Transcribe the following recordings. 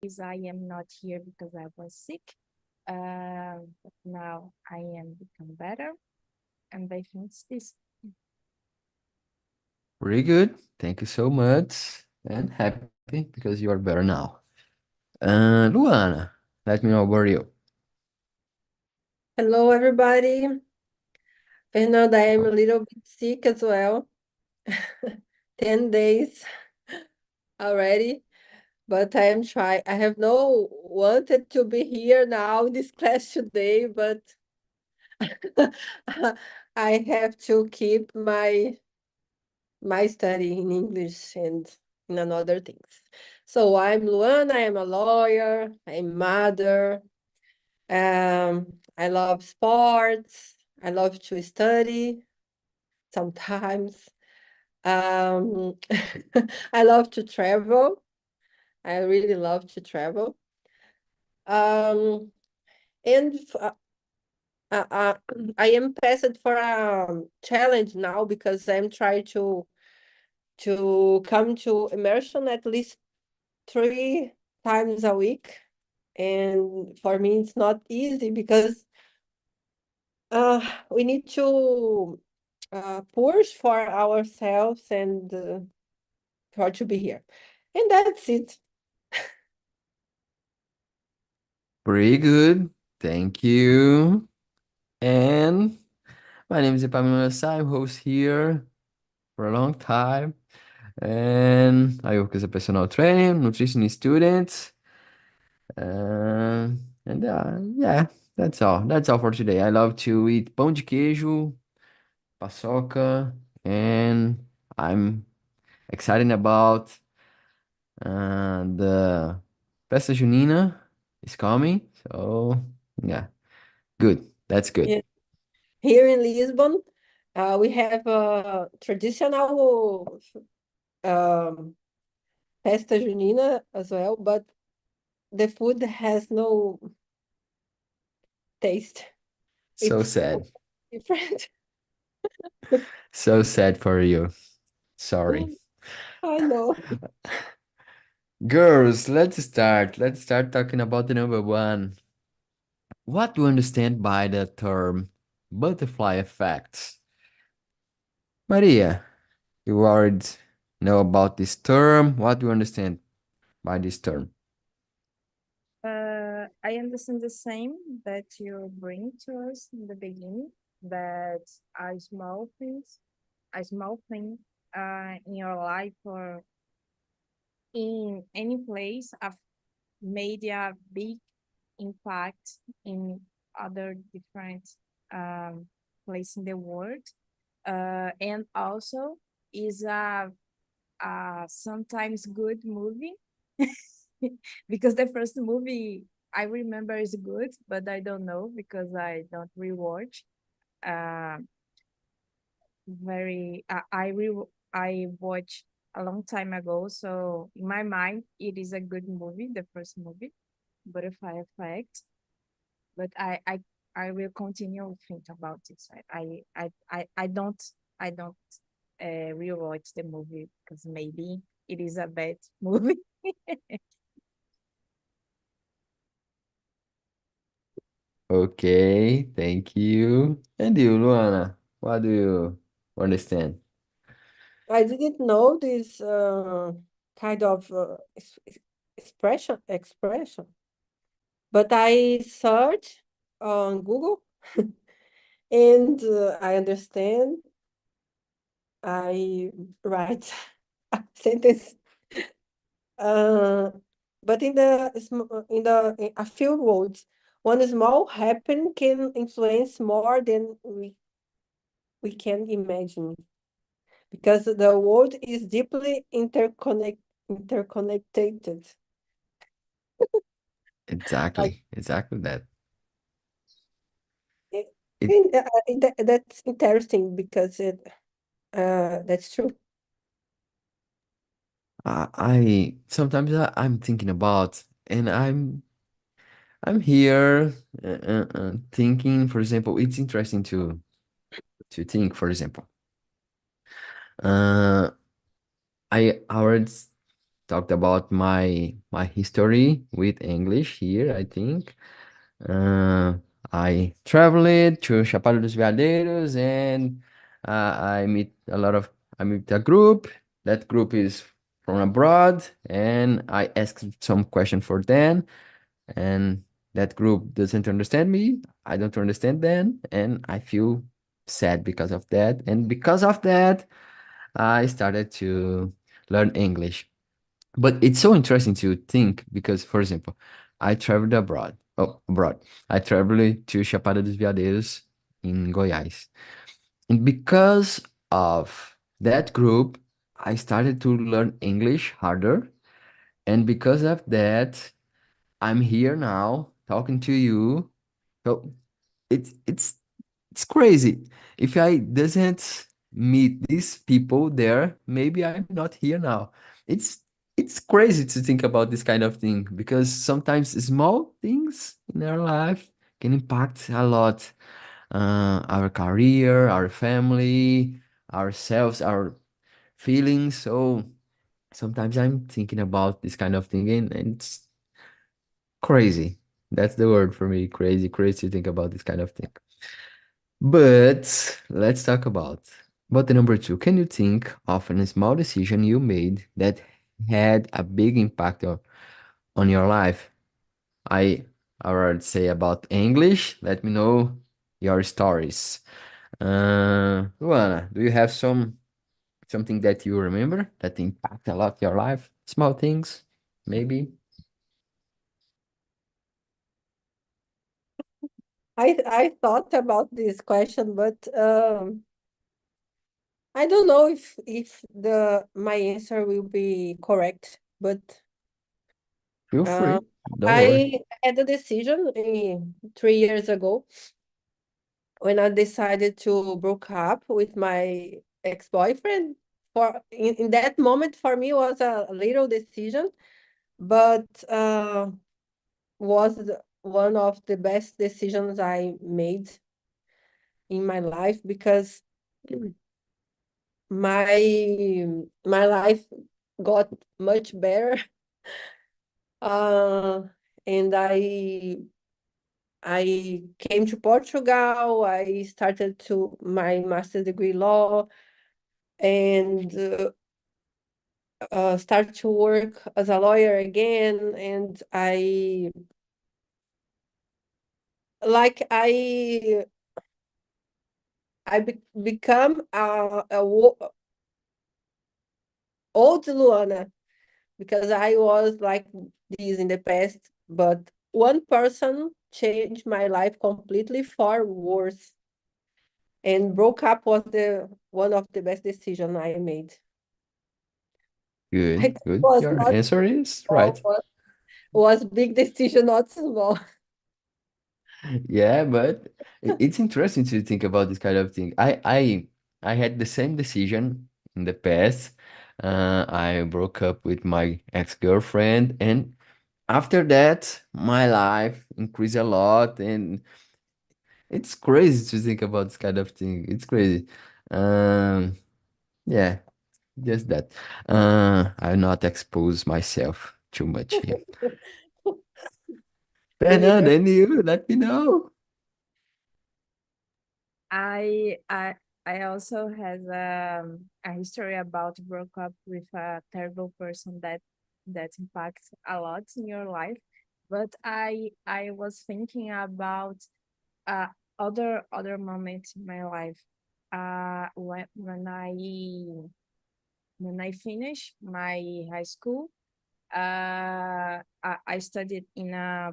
Is I am not here because I was sick. But now I am become better, and I think it's this. Pretty good. Thank you so much. And happy because you are better now. Luana, let me know about you. Hello, everybody. Fernanda, I am a little bit sick as well. 10 days already, but I am trying. I have no wanted to be here now in this class today, but I have to keep my study in English and in another things. So I'm Luana, I am a lawyer, I'm mother. I love sports. I love to study sometimes. Um, I love to travel. I really love to travel. Um, and uh, uh, I am passed for a challenge now because I'm trying to come to immersion at least 3 times a week. And for me, it's not easy because we need to push for ourselves and for to be here. And that's it. Pretty good. Thank you. And my name is Imersão. I'm host here for a long time. And I work as a personal trainer, nutrition student. Yeah, that's all. That's all for today. I love to eat pão de queijo, paçoca, and I'm excited about the Festa Junina is coming. So yeah, good. That's good. Yeah. Here in Lisbon, we have a traditional um, festa junina as well, but the food has no taste. So It's sad. different. So sad for you. Sorry. I know. Girls, let's start. Let's start talking about the number one. What do you understand by the term butterfly effect? Maria, you already know about this term. What do you understand by this term? I understand the same that you bring to us in the beginning. That a a small thing, in your life or in any place, have made a big impact in other different um, place in the world, and also is a sometimes good movie because the first movie I remember is good, but I don't know because I don't rewatch. Uh, I watched a long time ago, so in my mind it is a good movie, the first movie, Butterfly Effect. But I will continue think about this. I don't rewatch the movie because maybe it is a bad movie. Okay, thank you. And you, Luana, what do you understand? I didn't know this kind of expression, but I search on Google and I understand. I write a sentence. Uh, but in a few words, one small happen can influence more than we can imagine because the world is deeply interconnected. I, Exactly that. I It, think that's interesting because that's true. I sometimes I'm thinking about, and I'm here thinking. For example, it's interesting to think. For example, uh, I already. talked about my history with English here, I think. Uh, I traveled to Chapada dos Veadeiros and I meet I meet a group. That group is from abroad and I asked some question for them and that group doesn't understand me. I don't understand them and I feel sad because of that. And because of that, I started to learn English. But it's so interesting to think because, for example, I traveled abroad. Oh, abroad. I traveled to Chapada dos Veadeiros in Goiás. And because of that group, I started to learn English harder. And because of that, I'm here now talking to you. So it's it's crazy. If I doesn't meet these people there, maybe I'm not here now. It's it's crazy to think about this kind of thing because sometimes small things in our life can impact a lot. Our career, our family, ourselves, our feelings. So sometimes I'm thinking about this kind of thing and it's crazy. That's the word for me. Crazy, crazy to think about this kind of thing. But let's talk about the number two. Can you think of a small decision you made that had a big impact on your life? I already say about English. Let me know your stories. Luana, do you have something that you remember that impact a lot your life? Small things, maybe? I thought about this question, but I don't know if the my answer will be correct. But Feel uh, free. Don't worry. I had a decision 3 years ago when I decided to break up with my ex-boyfriend. In that moment, for me, was a little decision, but was one of the best decisions I made in my life because my life got much better. uh, and I came to Portugal. I started to my master's degree law and start to work as a lawyer again. And I like I become old Luana because I was like this in the past, but one person changed my life completely for worse. And broke up was the one of the best decision I made. I Good, think good. was Your not answer is small, right. but was big decision, not small. Yeah, but it's interesting to think about this kind of thing. I had the same decision in the past. I broke up with my ex-girlfriend, and after that, my life increased a lot, and it's crazy to think about this kind of thing. It's crazy. Um, yeah, just that. I'll not expose myself too much here. Fernanda, Clear. and you, let me know. I I I also has a history about broke up with a terrible person that impacts a lot in your life. But I was thinking about uh other moments in my life. When I finished my high school, I studied in a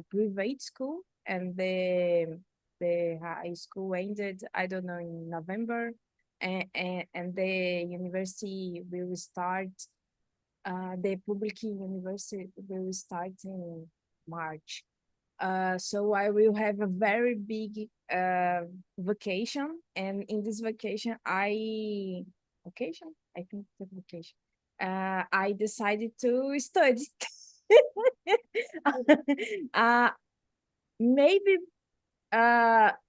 private school, and the high school ended, I don't know, in November, and the university will start. The public university will start in March. So I will have a very big vacation, and in this vacation, I think it's a vacation. I decided to study. uh, Maybe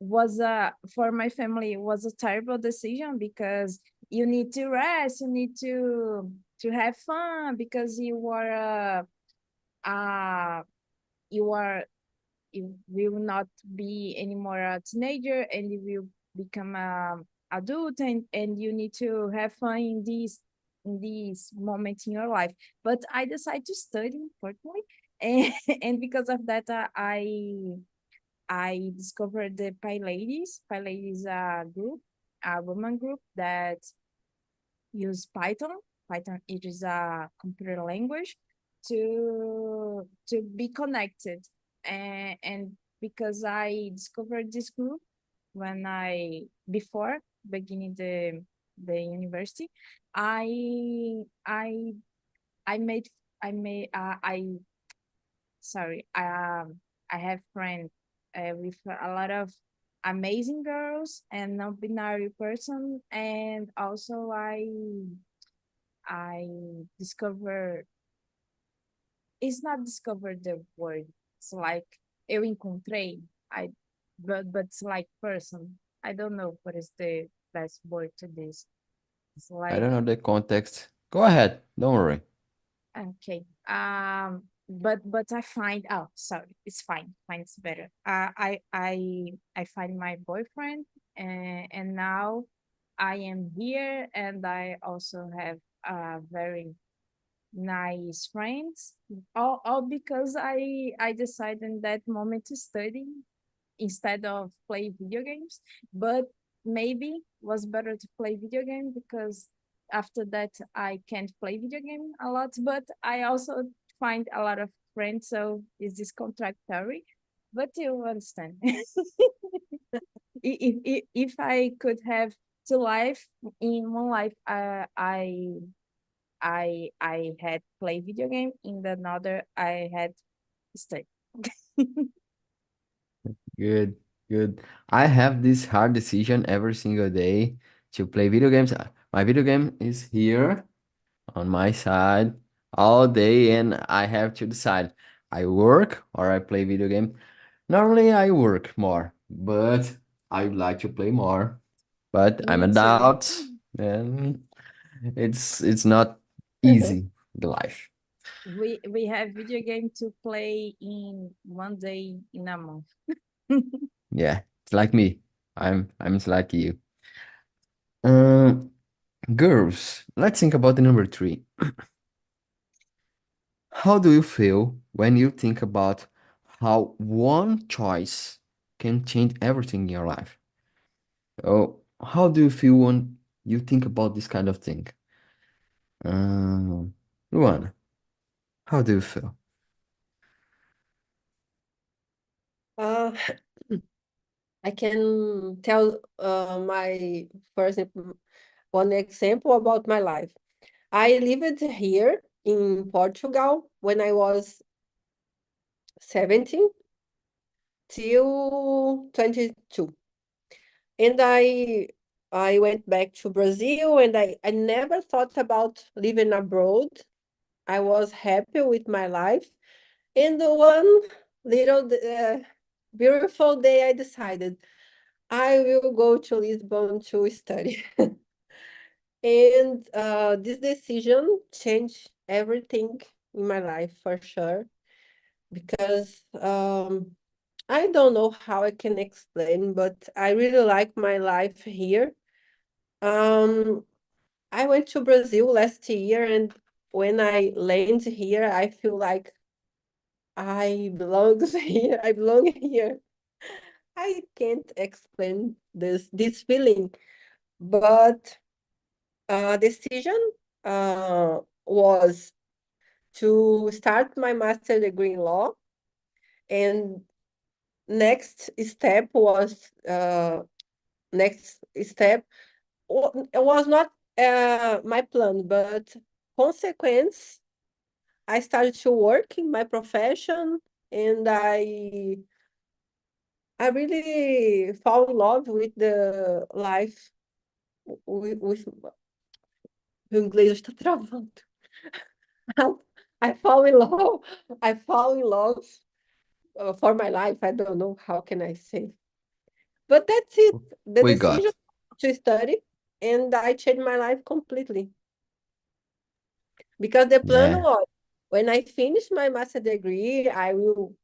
was a for my family was a terrible decision because you need to rest, you need to have fun because you are you will not be anymore a teenager and you will become a adult and you need to have fun in these moments in your life. But I decided to study, unfortunately, and and because of that, I discovered the Pi Ladies. Pi Ladies group, a woman group that use Python. Python it is a computer language to be connected. And because I discovered this group when I before beginning the university, I I I made I sorry I have friends with a lot of amazing girls and non-binary person, and also I discover it's not discover the word. It's like eu encontrei. I but it's like person. I don't know what is the best word to this. It's I like don't know the context. Go ahead. Don't worry. okay. But I find oh sorry, it's fine. Fine, it's better. I find my boyfriend and now I am here and I also have very nice friends, all because I decided in that moment to study instead of play video games. But maybe was better to play video game because after that I can't play video game a lot, but I also find a lot of friends, so it's this contradictory, but you understand. If I could have two life in one life, I had play video game. In the another, I had study. Good, good. I have this hard decision every single day to play video games. My video game is here on my side all day, and I have to decide I work or I play video game. Normally, I work more, but I would like to play more. But I'm Me too. adult, and it's not easy, the life. We have video game to play in one day in a month. Yeah, it's like me. I'm just like you. Um, Girls, let's think about the number three. How do you feel when you think about how one choice can change everything in your life? Oh, how do you feel when you think about this kind of thing? Luana, how do you feel? Uh, I can tell my first one example about my life. I lived here in Portugal when I was 17 till 22. And I went back to Brazil and I never thought about living abroad. I was happy with my life. And one little beautiful day, I decided I will go to Lisbon to study. And this decision changed everything in my life for sure, because I don't know how I can explain, but I really like my life here. Um, I went to Brazil last year, and when I land here, I feel like I belong here. I belong here. I can't explain this feeling, but decision was to start my master degree in law, and next step was next step it was not my plan, but consequence. I started to work in my profession, and I really fall in love with the life with o inglês está travando. I fall in love. I fall in love for my life. I don't know how can I say, but that's it. The We decision got. to study, and I changed my life completely. Because the plan Yeah. was, when I finish my master degree, I will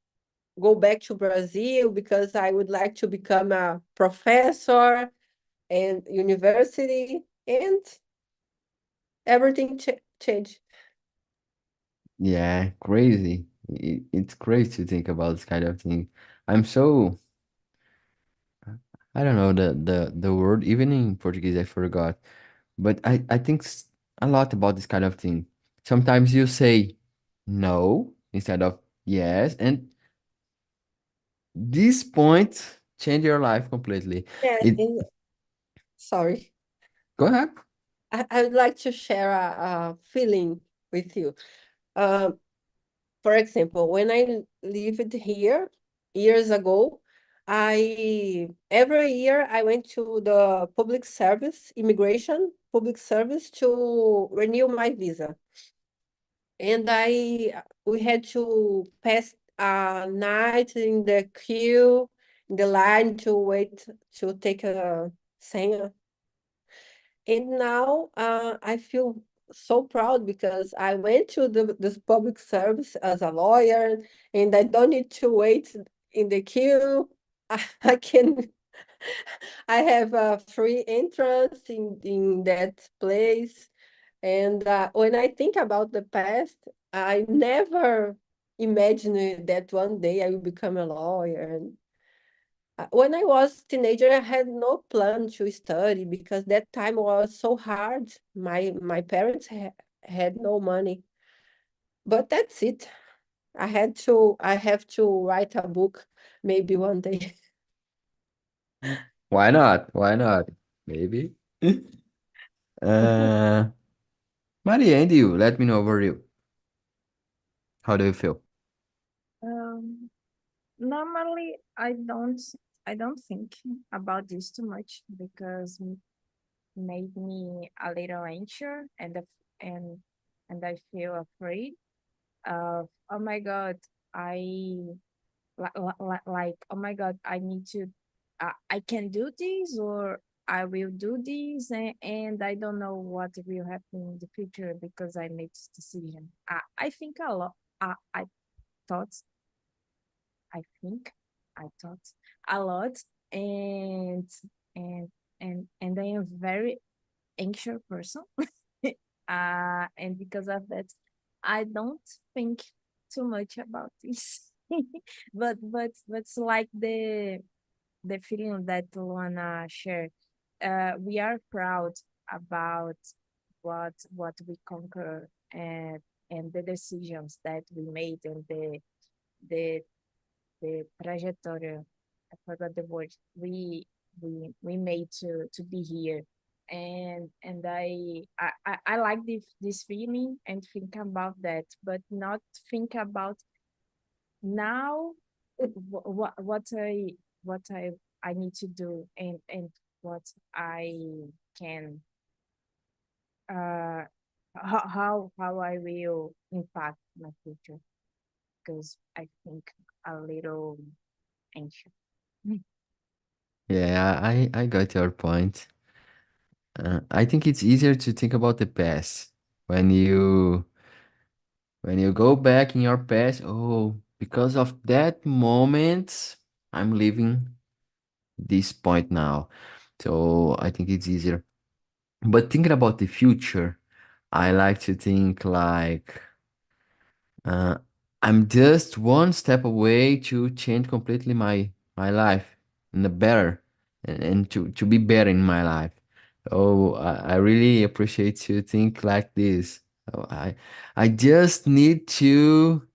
go back to Brazil because I would like to become a professor and university, and everything changed. Yeah, crazy. It's crazy to think about this kind of thing. I'm so, I don't know the word, even in Portuguese I forgot. But I think a lot about this kind of thing. Sometimes you say no instead of yes, and this point change your life completely. Yeah, It and sorry, Go ahead. I would like to share a feeling with you. Um, for example, when I lived here years ago, I every year I went to the public service, immigration public service to renew my visa. And we had to pass a night in the queue, in the line to wait to take a senha. And now I feel so proud because I went to this public service as a lawyer, and I don't need to wait in the queue. I can I have a free entrance in that place. And when I think about the past, I never imagined that one day I will become a lawyer. And when I was teenager, I had no plan to study because that time was so hard. My parents had no money, but that's it. I have to write a book maybe one day. Why not? Why not? Maybe. Uh, Maria, and you, let me know over you. How do you feel? Um, Normally, I don't think about this too much because made me a little anxious and and I feel afraid of, oh my God, I like, oh my God, I need to I can do this, or I will do this, and I don't know what will happen in the future because I made this decision. I think a lot. I thought I think I thought a lot, and and and I am very anxious person. And because of that, I don't think too much about this. But it's like the feeling that Luana shared. We are proud about what we conquer, and the decisions that we made, and the trajectory, I forgot the word, we made to be here. And I like this feeling and think about that, but not think about now what I need to do, and what I can uh how I will impact my future, because I think a little anxious. Yeah, I got your point. I think it's easier to think about the past when you go back in your past. Oh, because of that moment, I'm living this point now. So I think it's easier. But thinking about the future, I like to think like uh, I'm just one step away to change completely my life in the better, and to be better in my life. Oh, I really appreciate to think like this. Oh, I just need to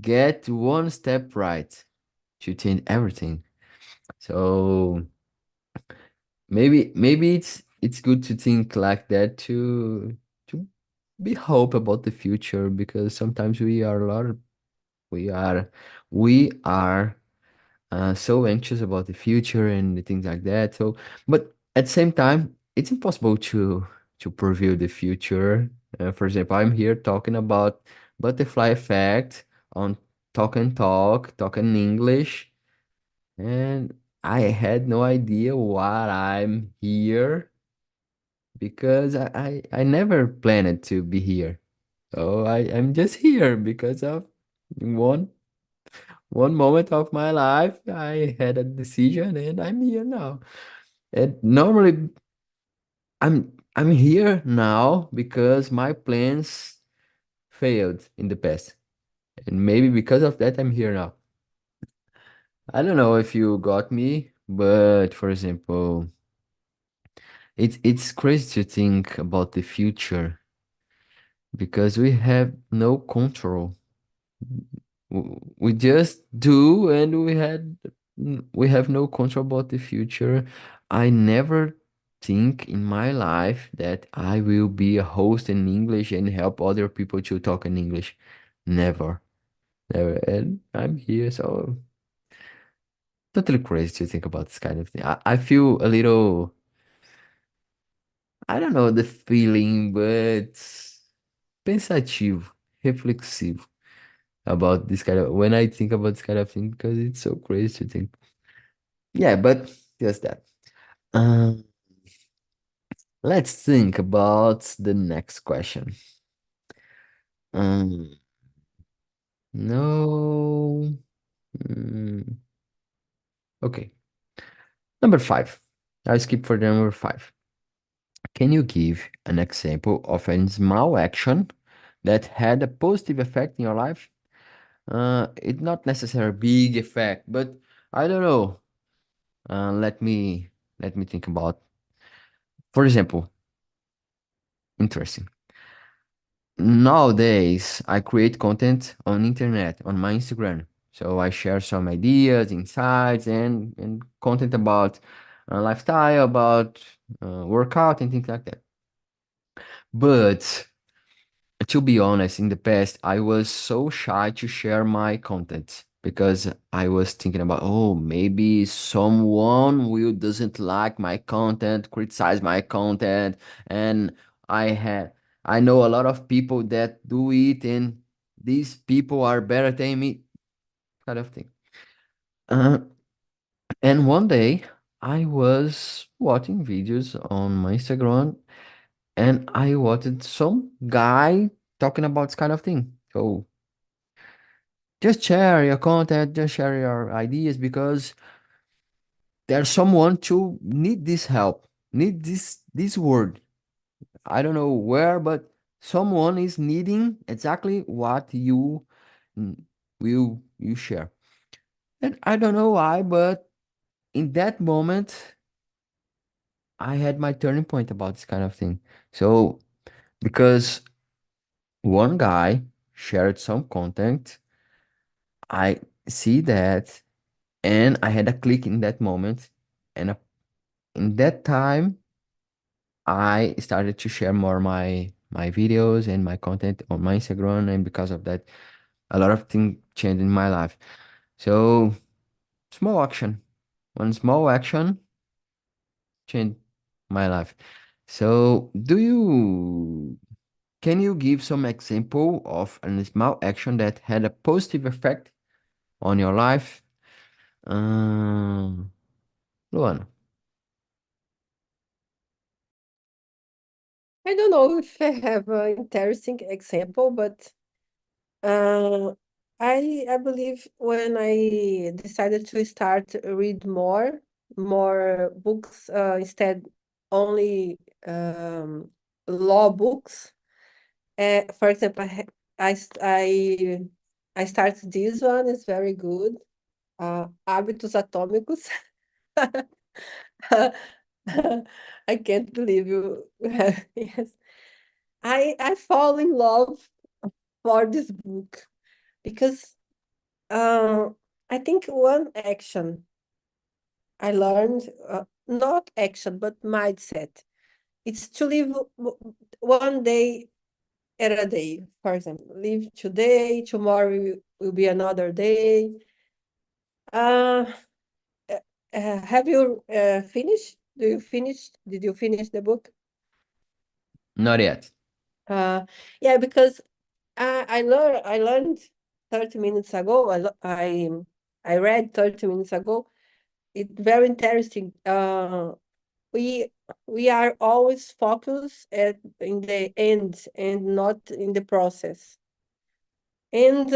get one step right to change everything. So maybe it's good to think like that to be hope about the future, because sometimes we are we are so anxious about the future and things like that. So, but at the same time, it's impossible to preview the future. For example, I'm here talking about butterfly effect on talk in English, and I had no idea why I'm here, because I never planned to be here. So I'm just here because of one one moment of my life. I had a decision and I'm here now. And normally I'm here now because my plans failed in the past. And maybe because of that I'm here now. I don't know if you got me, but for example, it's crazy to think about the future because we have no control. We just do, and we have no control about the future. I never think in my life that I will be a host in English and help other people to talk in English. Never, never. And I'm here, so totally crazy to think about this kind of thing. I feel a little, I don't know the feeling, but pensativo, reflexivo about this kind of when I think about this kind of thing because it's so crazy to think. Yeah, but just that. Um, let's think about the next question. Um, no. mm, okay. Number five. I'll skip for the number five. Can you give an example of a small action that had a positive effect in your life? It's not necessarily a big effect, but I don't know. Let me think about. For example, interesting. Nowadays, I create content on internet, on my Instagram. So I share some ideas, insights, and content about lifestyle, about workout, and things like that. But to be honest, in the past, I was so shy to share my content because I was thinking about, oh, maybe someone will doesn't like my content, criticize my content, and I had I know a lot of people that do it, and these people are better than me, kind of thing. Uh, and one day, I was watching videos on my Instagram and I watched some guy talking about this kind of thing. So just share your content, just share your ideas because there's someone to need this help, need this word. I don't know where, but someone is needing exactly what mm, will you share. And I don't know why, but in that moment, I had my turning point about this kind of thing. So because one guy shared some content, I see that, and I had a click in that moment, and in that time, I started to share more my videos and my content on my Instagram, and because of that, a lot of things changed in my life. So small action, one small action changed my life. So can you give some example of a small action that had a positive effect on your life? Um, Luana. I don't know if I have an interesting example, but uh, I believe when I decided to start read more books instead only law books. For example, I started this one. It's very good. Hábitos Atômicos. I can't believe you. Yes. I fall in love for this book because uh, I think one action I learned, not action, but mindset. It's to live one day at a day. For example, live today, tomorrow will be another day. Uh, uh, have you finished? Do you finish? Did you finish the book? Not yet. Uh, yeah, because I learned 30 minutes ago. I read 30 minutes ago. It's very interesting. We we are always focused in the end and not in the process. And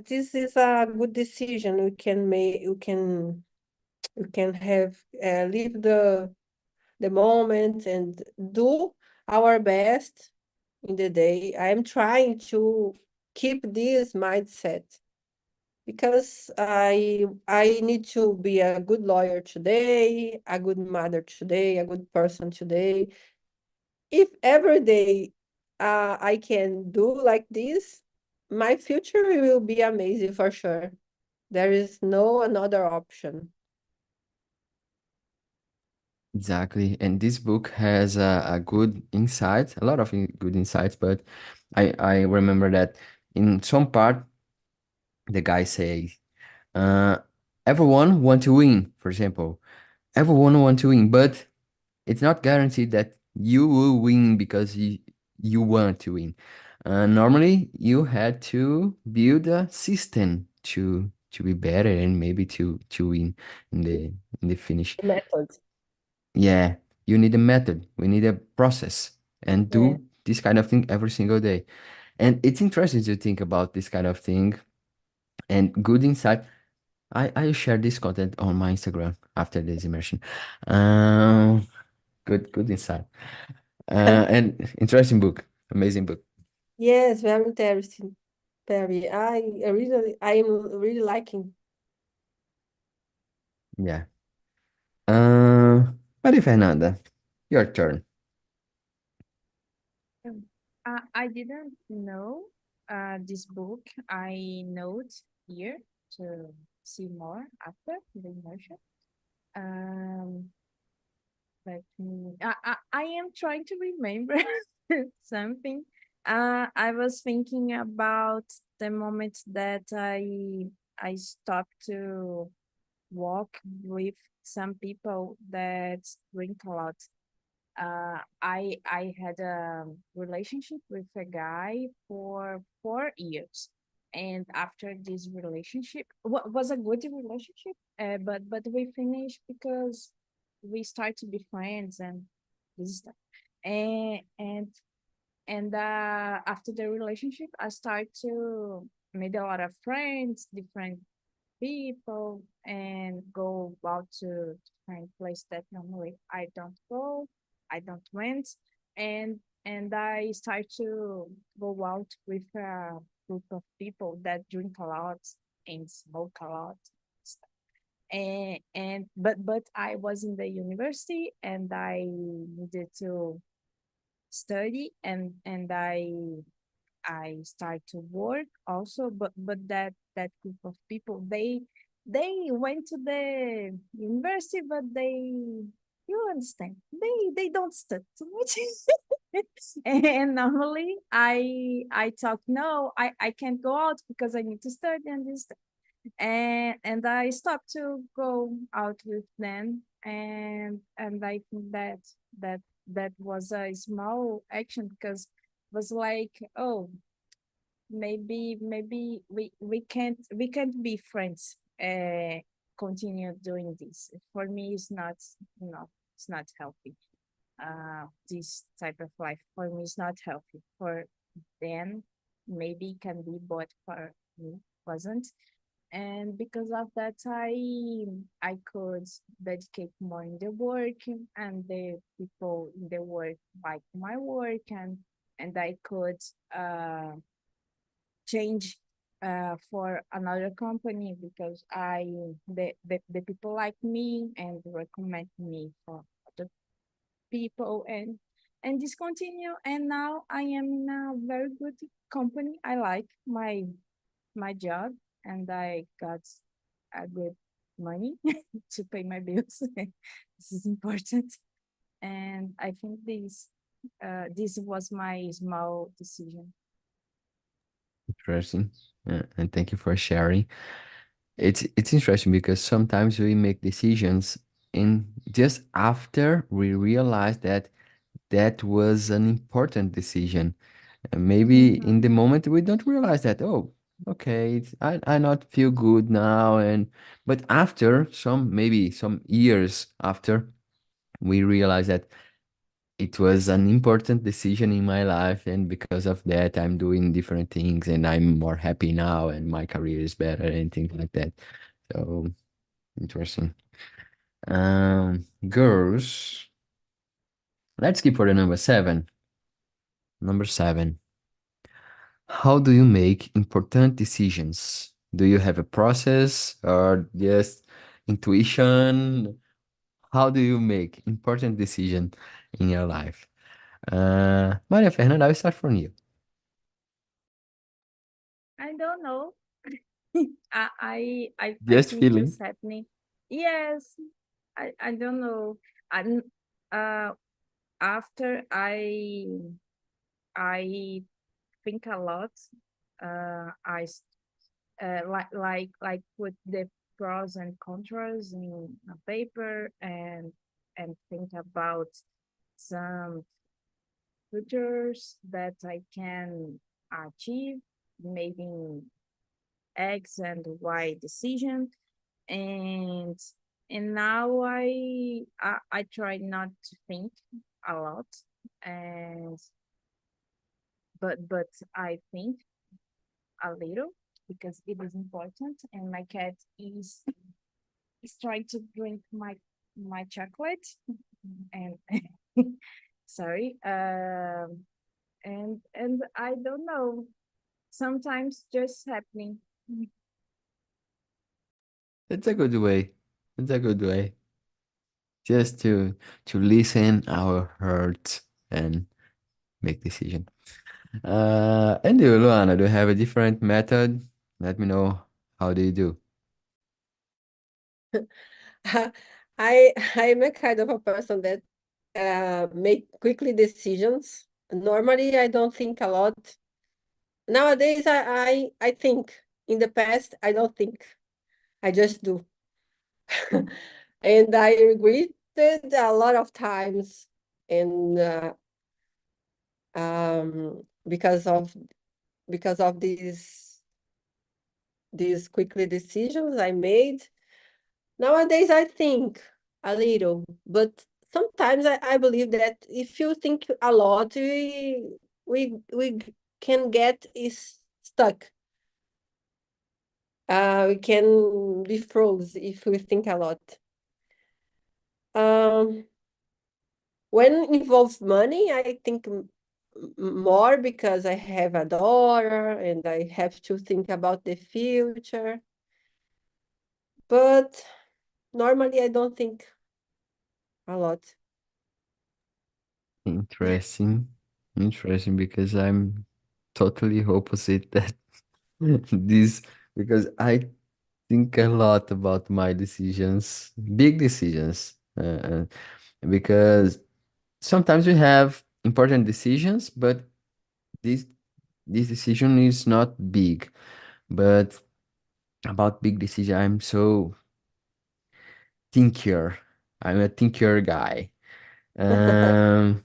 this is a good decision we can make. We can have live the moment and do our best in the day. I am trying to keep this mindset because I need to be a good lawyer today, a good mother today, a good person today. If every day I can do like this, my future will be amazing for sure. There is no another option. Exactly. And this book has a good insight, a lot of good insights, but I remember that in some part the guy says, uh, everyone want to win, for example. Everyone want to win, but it's not guaranteed that you will win because you want to win. Normally, you had to build a system to be better and maybe to win in the finish. Method. Yeah, you need a method. We need a process and Yeah. do this kind of thing every single day. And it's interesting to think about this kind of thing and good insight. I share this content on my Instagram after this immersion. Um, good insight. And interesting book, amazing book. Yes, very interesting, Perry. I am really liking. Yeah. Uh, Maria Fernanda, your turn. I didn't know this book. I note here to see more after the immersion. Um, let me. I am trying to remember something. I was thinking about the moment that I stopped to walk with some people that drink a lot. I had a relationship with a guy for 4 years, and after this relationship was a good relationship, but we finished because we started to be friends and this stuff, and after the relationship, I started to made a lot of friends, different people, and go out to find place that normally I don't go, I don't went, and I start to go out with a group of people that drink a lot and smoke a lot. And but I was in the university and I needed to study and I start to work also, but that group of people they went to the university, but you understand they don't study too much. And normally I talk no, I can't go out because I need to study and this stuff. And I stopped to go out with them, and I think that that was a small action because was like, oh, maybe we can't be friends, continue doing this. For me it's not, it's not healthy. This type of life for me is not healthy. For them maybe can be, but for me wasn't. And because of that I could dedicate more in the work, and the people in the work like my work, and I could change for another company because the people like me and recommend me for other people, and discontinue, and now I am in a very good company. I like my job, and I got a good money to pay my bills. This is important, and I think this was my small decision. Interesting. And thank you for sharing. It's interesting because sometimes we make decisions in just after we realize that that was an important decision. And maybe in the Mhm. moment we don't realize that, oh, okay, I not feel good now. And but after some maybe some years after we realize that it was an important decision in my life, and because of that, I'm doing different things, and I'm more happy now, and my career is better, and things like that. So interesting. Girls, let's keep for the number seven. Number seven. How do you make important decisions? Do you have a process or just intuition? How do you make important decision in your life? Maria Fernanda, I'll start from you. I don't know. I Just think feeling. just happening. Yes, I don't know. And uh after I think a lot, like put the pros and cons in a paper and think about some futures that I can achieve, maybe X and Y decision. And now I try not to think a lot, and but I think a little because it is important. And my cat is trying to drink my chocolate, and sorry, and I don't know. Sometimes just happening. That's a good way. That's a good way. Just to listen our hearts and make decision. And you, Luana, do you have a different method? Let me know how do you do. I'm a kind of a person that make quickly decisions. Normally, I don't think a lot. Nowadays, I think. In the past, I don't think. I just do. And I regretted a lot of times, and because of these quickly decisions I made. Nowadays, I think a little, but sometimes I believe that if you think a lot, we can get is stuck. We can be froze if we think a lot. Um, when involves money, I think more because I have a daughter and I have to think about the future. But normally, I don't think a lot. Interesting. Interesting because I'm totally opposite that this because I think a lot about my decisions, big decisions, because sometimes we have important decisions, but this this decision is not big. But about big decision, I'm so thinker. I'm a thinker guy. Um,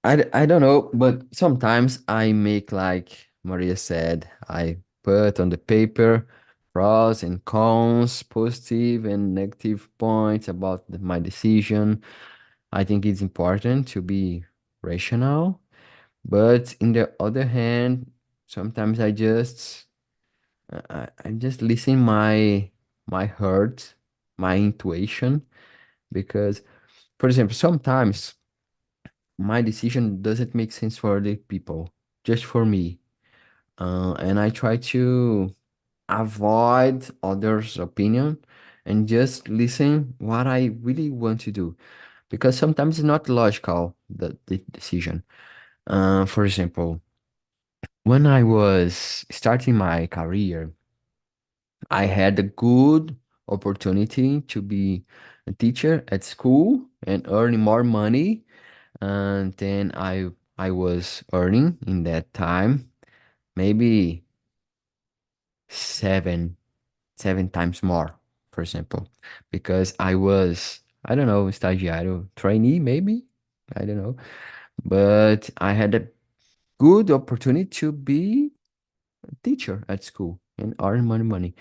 I don't know, but sometimes I make like Maria said, I put on the paper pros and cons, positive and negative points about my decision. I think it's important to be rational, but in the other hand, sometimes I just listen my heart, my intuition, because for example, sometimes my decision doesn't make sense for the people, just for me. And I try to avoid others' opinion and just listen what I really want to do. Because sometimes it's not logical, the decision. For example, when I was starting my career, I had a good opportunity to be a teacher at school and earning more money. And then I was earning in that time maybe seven seven times more, for example, because I don't know, estagiário trainee maybe, I don't know, but I had a good opportunity to be a teacher at school and earn money.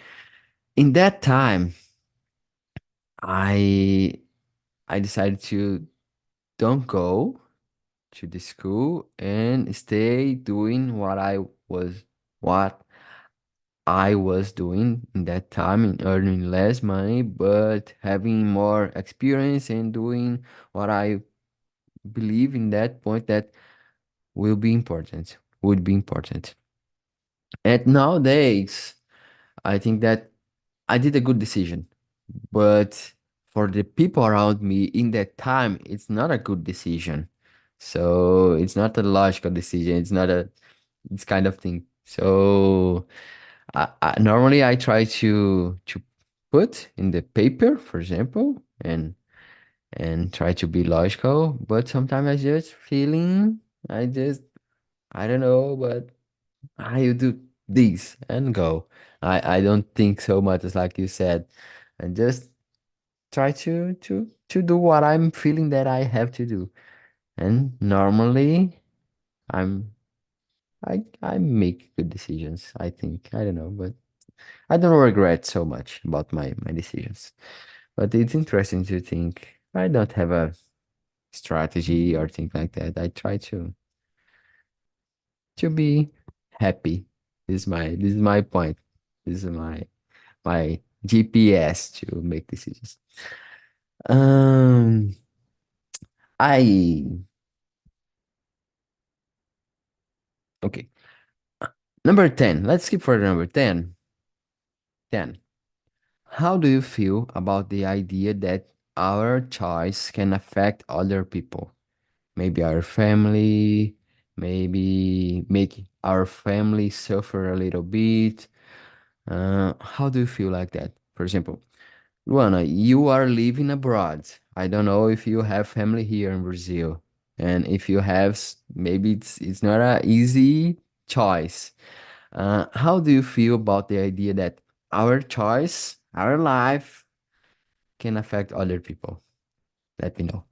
In that time, I I decided to don't go, to the school and stay doing was what I was doing in that time in earning less money, but having more experience and doing what I believe in that point that will be important, would be important. And nowadays, I think that I did a good decision, but for the people around me in that time, it's not a good decision. So it's not a logical decision. It's not a, it's kind of thing. So normally I try to put in the paper, for example, and try to be logical. But sometimes I just feeling, I just I don't know, but I do this and go. I don't think so much as like you said, and just try to do what I'm feeling that I have to do. And normally I'm I make good decisions, I think. I don't know, but I don't regret so much about my decisions. But it's interesting to think I don't have a strategy or thing like that. I try to be happy. This is my point. This is my GPS to make decisions. Um I okay. Number 10. Let's skip for number 10. 10. How do you feel about the idea that our choice can affect other people? Maybe our family, maybe make our family suffer a little bit. How do you feel like that? For example, Luana, you are living abroad. I don't know if you have family here in Brazil. And if you have, maybe it's not a easy choice. How do you feel about the idea that our choice, our life can affect other people? Let me know.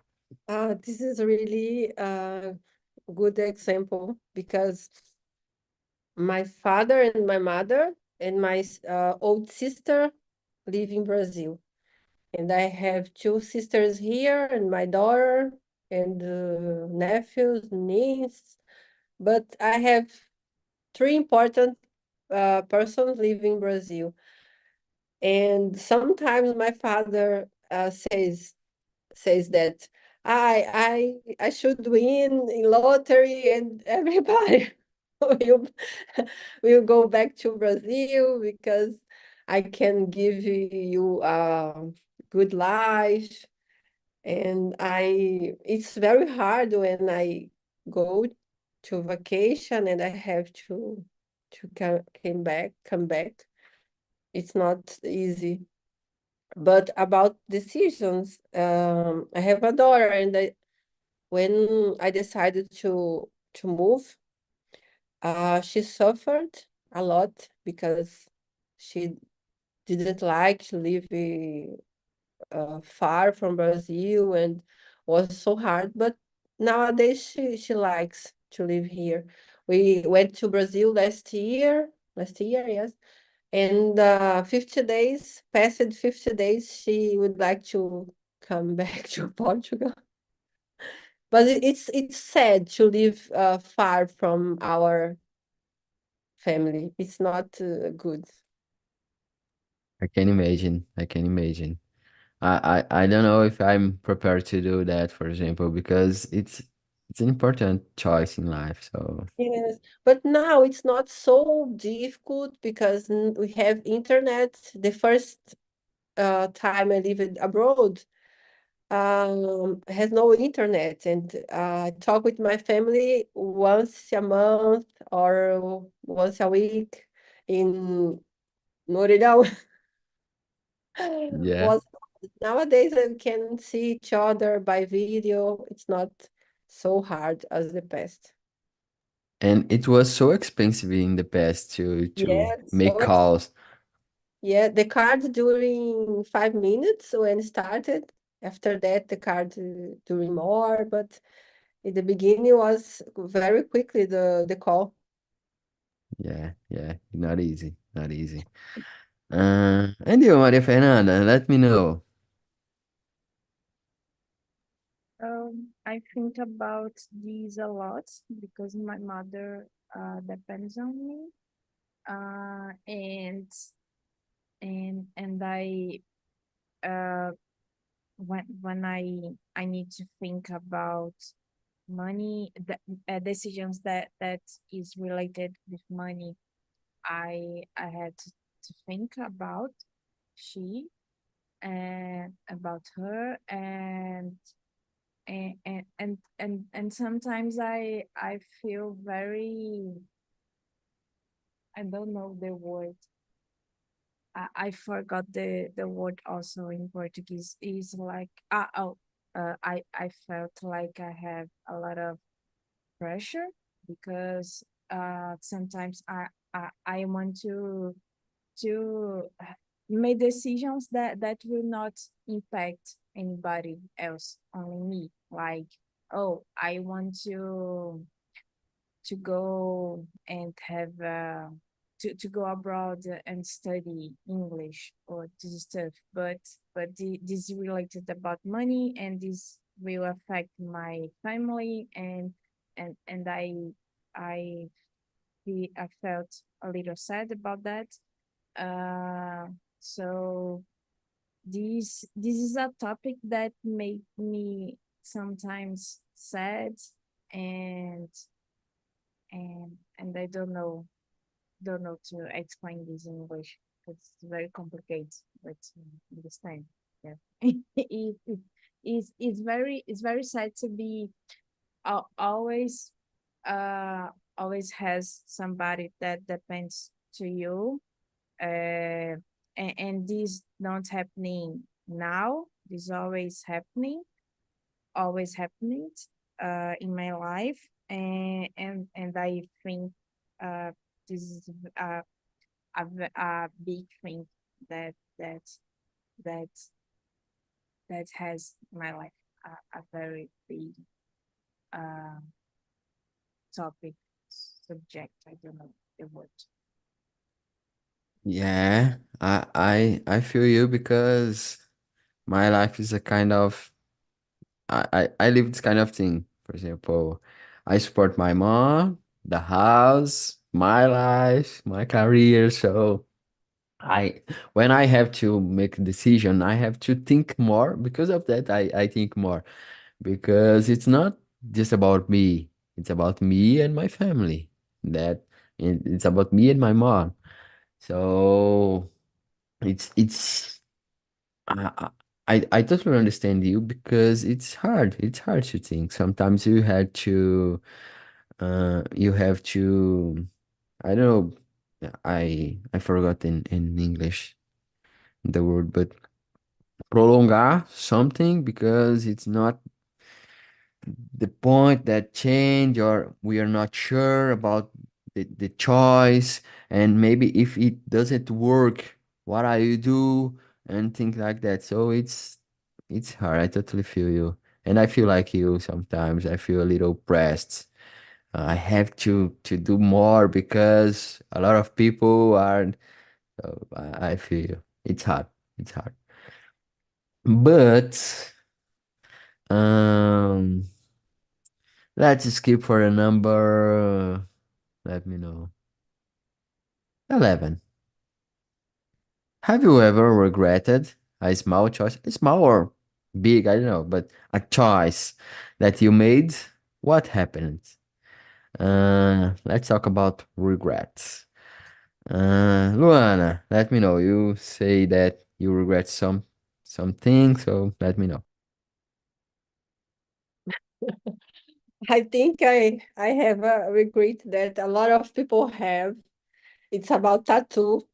This is really a good example because my father and my mother and my old sister live in Brazil. And I have two sisters here and my daughter and nephews, niece. But I have three important persons living in Brazil. And sometimes my father says that I should win in lottery and everybody will will go back to Brazil because I can give you a good life. And it's very hard when I go to vacation and I have to come back. It's not easy. But about decisions, I have a daughter, and when I decided to move, she suffered a lot because she didn't like to live far from Brazil and was so hard. But nowadays she likes to live here. We went to Brazil last year, yes. And 50 days, past 50 days, she would like to come back to Portugal. But it's sad to live far from our family. It's not good. I can imagine. I can imagine. I don't know if I'm prepared to do that, for example, because it's an important choice in life. So Yes, but now it's not so difficult because we have internet. The first time I lived abroad, has no internet, and I talk with my family once a month or once a week in Noridão. yeah. Was nowadays we can see each other by video. It's not so hard as the past. And it was so expensive in the past to Yeah, make so calls. yeah, the card during 5 minutes when it started. After that, the card during more, but in the beginning was very quickly the call. Yeah, yeah. Not easy. Not easy. And you, Maria Fernanda, let me know. I think about this a lot because my mother depends on me. And I when I need to think about money, decisions that is related with money, I had to think about she and about her, and sometimes I feel very, I don't know the word. I forgot the word also in Portuguese. Is like I felt like I have a lot of pressure because sometimes I want to make decisions that will not impact anybody else, only me. Like, oh, I want to go and have to go abroad and study English or this stuff, but this is related about money, and this will affect my family, and I I felt a little sad about that. So this is a topic that make me sometimes sad, and and I don't know to explain this in English. It's very complicated, but understand. Yeah, it's very sad to be always always has somebody that depends to you, and this not happening now. This always happening in my life, and I think this is a big thing that that that that has my life a very big uh, topic subject. I don't know the word. Yeah, I feel you because my life is a kind of I live this kind of thing. For example, I support my mom, the house, my life, my career. So I when I have to make a decision, I have to think more. Because of that, I think more because it's not just about me. It's about me and my family. That it's about me and my mom. So it's I, I totally understand you because it's hard. It's hard to think. Sometimes you have to I don't know. I forgot in English the word, but prolongar something because it's not the point that change or we are not sure about the choice, and maybe if it doesn't work, what are you do and things like that. So it's hard. I totally feel you, and I feel like you sometimes. I feel a little pressed. I have to do more because a lot of people are. So I feel you. It's hard. It's hard. But um, let's skip for a number. Let me know. 11. Have you ever regretted a small choice, small or big, I don't know, but a choice that you made? What happened? Let's talk about regrets. Luana, let me know. You say that you regret something, so let me know. I think I have a regret that a lot of people have. It's about tattoo.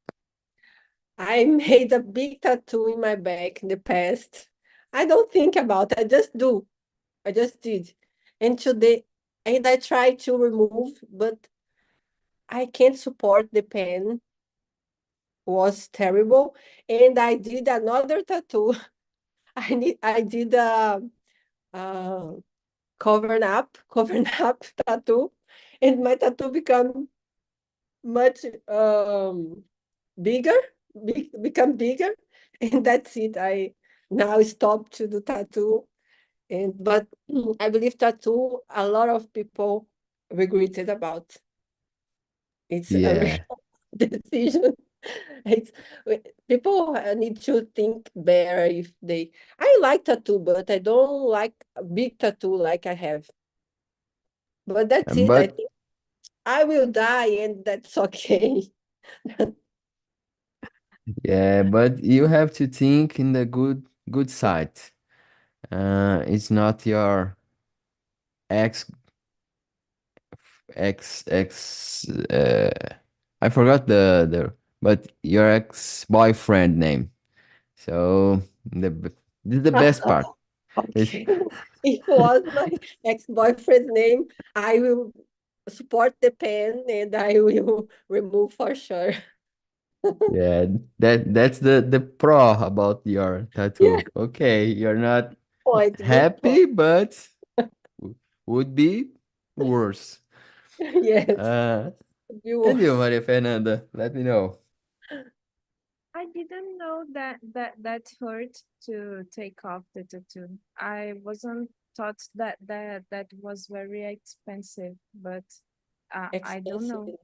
I made a big tattoo in my back in the past. I don't think about it, I just do. I just did. And today, and I try to remove, but I can't support the pain. Was terrible. And I did another tattoo. I did a covering up tattoo, and my tattoo become much bigger, become bigger, and that's it. I now stop to do tattoo, But I believe tattoo, a lot of people regretted about. It's a Yeah, real decision. It's people need to think better if they. I like tattoo, but I don't like a big tattoo like I have. But that's it. I but think I will die, and that's okay. yeah, but you have to think in the good side. It's not your ex ex. I forgot but your ex-boyfriend name. So this is the best part. It's, Okay. If it was my ex-boyfriend's name, I will support the pen and I will remove for sure. yeah, that's the pro about your Yeah, tattoo. Okay, you're not point, good point. happy, but would be worse. Yes, Uh, be and you, worse. Maria Fernanda, let me know. I didn't know that hurt to take off the tattoo. I wasn't taught that was very expensive, but I don't know.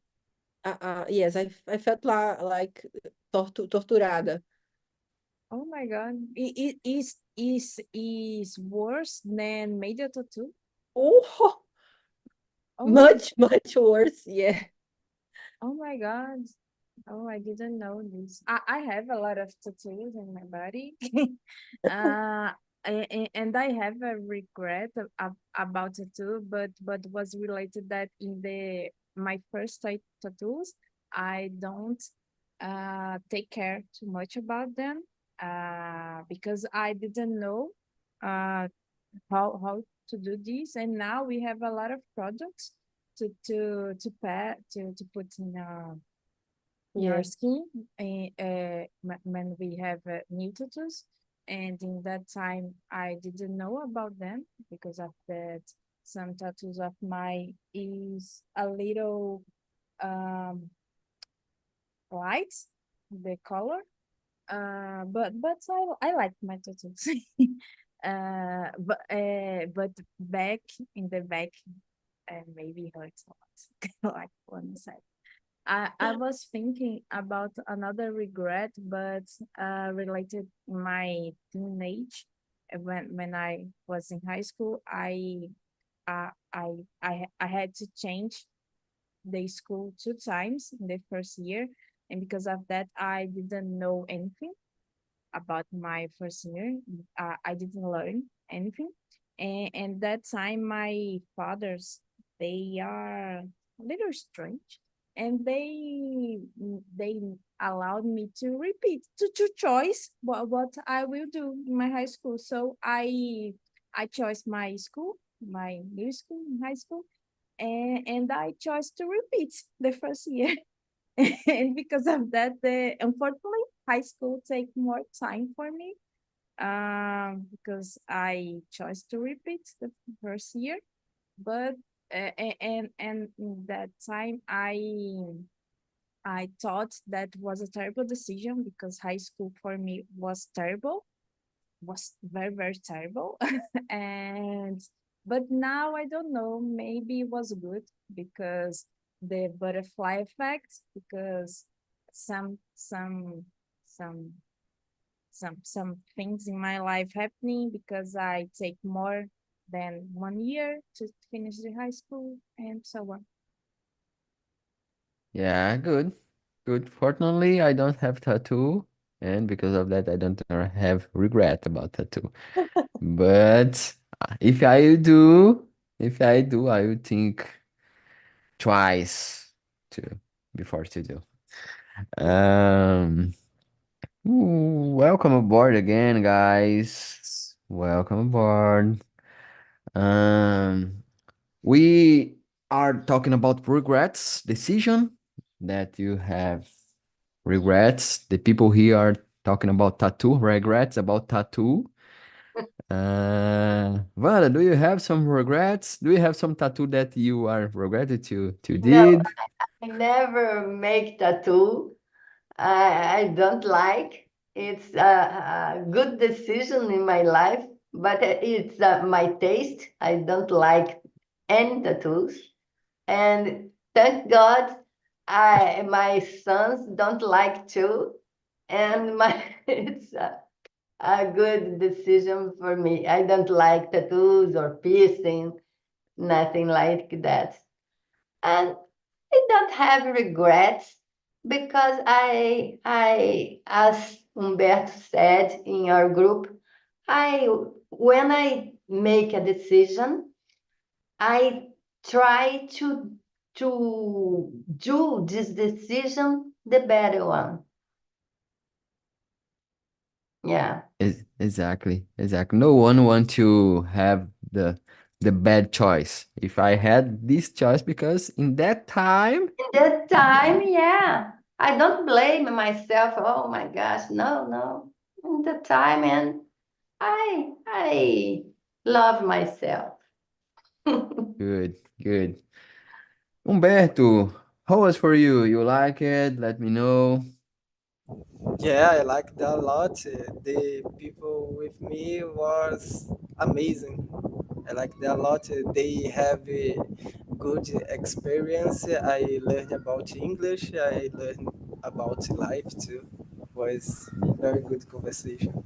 Expensive. Yes, I felt like torturada. Oh my God, it is worse than made a tattoo. Oh, Oh my much worse. Yeah, Oh my God. Oh, I didn't know this. I have a lot of tattoos in my body. And I have a regret about tattoo, but was related that in the my first tattoos, I don't take care too much about them because I didn't know uh how to do this, and now we have a lot of products to put in our yeah, skin when we have new tattoos. And in that time I didn't know about them because of that some tattoos of my is a little um light, the color, but I like my tattoos. But back in the back, maybe hurts a lot, like one side. I was thinking about another regret, but related my teenage. When I was in high school, I had to change the school two times in the first year, and because of that, I didn't know anything about my first year. I didn't learn anything, and that time my fathers, they are a little strange, and they allowed me to repeat to choice what I will do in my high school. So I chose my school, my new school in high school, and I chose to repeat the first year. And because of that, unfortunately, high school take more time for me because I chose to repeat the first year. But and in that time, I thought that was a terrible decision because high school for me was terrible, was very terrible. And but now I don't know, maybe it was good because the butterfly effect, because some some some some things in my life happening because I take more than 1 year to finish the high school and so on. Yeah, good. Good. Fortunately, I don't have tattoo, and because of that, I don't have regret about tattoo. But if I do, I would think twice to before to do. Um, welcome aboard again, guys. Welcome aboard. Um, we are talking about regrets, decision that you have regrets. The people here are talking about tattoo, regrets about tattoo. Vanda, do you have some regrets? Do you have some tattoo that you are regretted to No, did? I never make tattoo. I don't like. It's a good decision in my life. but it's my taste. I don't like any tattoos. And thank God, my sons don't like too. And it's a good decision for me. I don't like tattoos or piercing, nothing like that. And I don't have regrets because as Humberto said in our group, when I make a decision, I try to do this decision the better one. Yeah. Exactly, exactly. No one want to have the bad choice. If I had this choice, because in that time, In that time, yeah. I don't blame myself. Oh my gosh, no, no. In the time, and I love myself. good, good. Humberto, how was for you? You like it? Let me know. Yeah, I liked that a lot. The people with me was amazing. I like that a lot. They have a good experience. I learned about English. I learned about life too. Was very good conversation.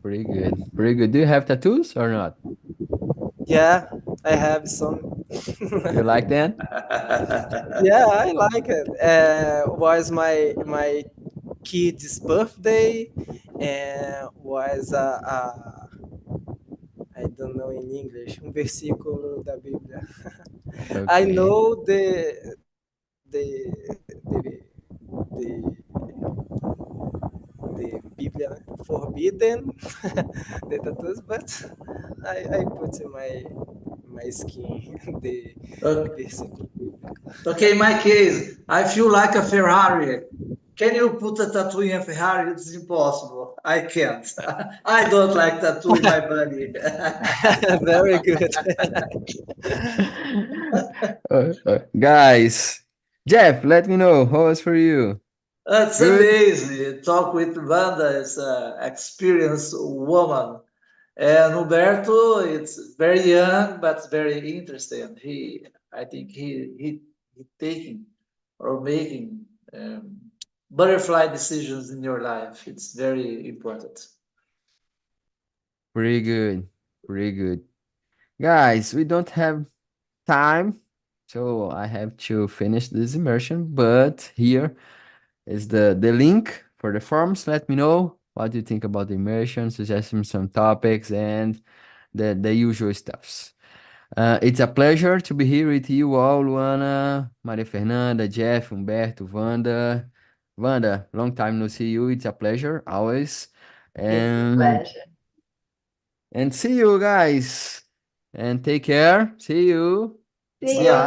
Pretty good, pretty good. Do you have tattoos or not? Yeah, I have some. You like that? Yeah, I like it. Was my kid's birthday, and was I don't know in English, um versículo da Bíblia. I Okay, know the Bíblia forbidden the tattoos, but I put in my skin the Okay, versículo bíblico. okay, in my case, I feel like a Ferrari. Can you put a tattoo in a Ferrari? It's impossible. I can't. I don't like tattoo in my body. Very good. Guys, Jeff, let me know how was for you. It's Good. amazing. Talk with Wanda is an experienced woman. And Roberto, it's very young but very interesting. I think he taking or making butterfly decisions in your life. It's very important. Pretty good. Pretty good. Guys, we don't have time, so I have to finish this immersion. But here is the link for the forms. Let me know what you think about the immersion, suggest me some topics and the usual stuffs. It's a pleasure to be here with you all, Luana, Maria Fernanda, Jeff, Humberto, Wanda. Wanda, long time no see you. It's a pleasure, always. It's a And pleasure. see you guys. And take care. See you. See See you. ya. Bye.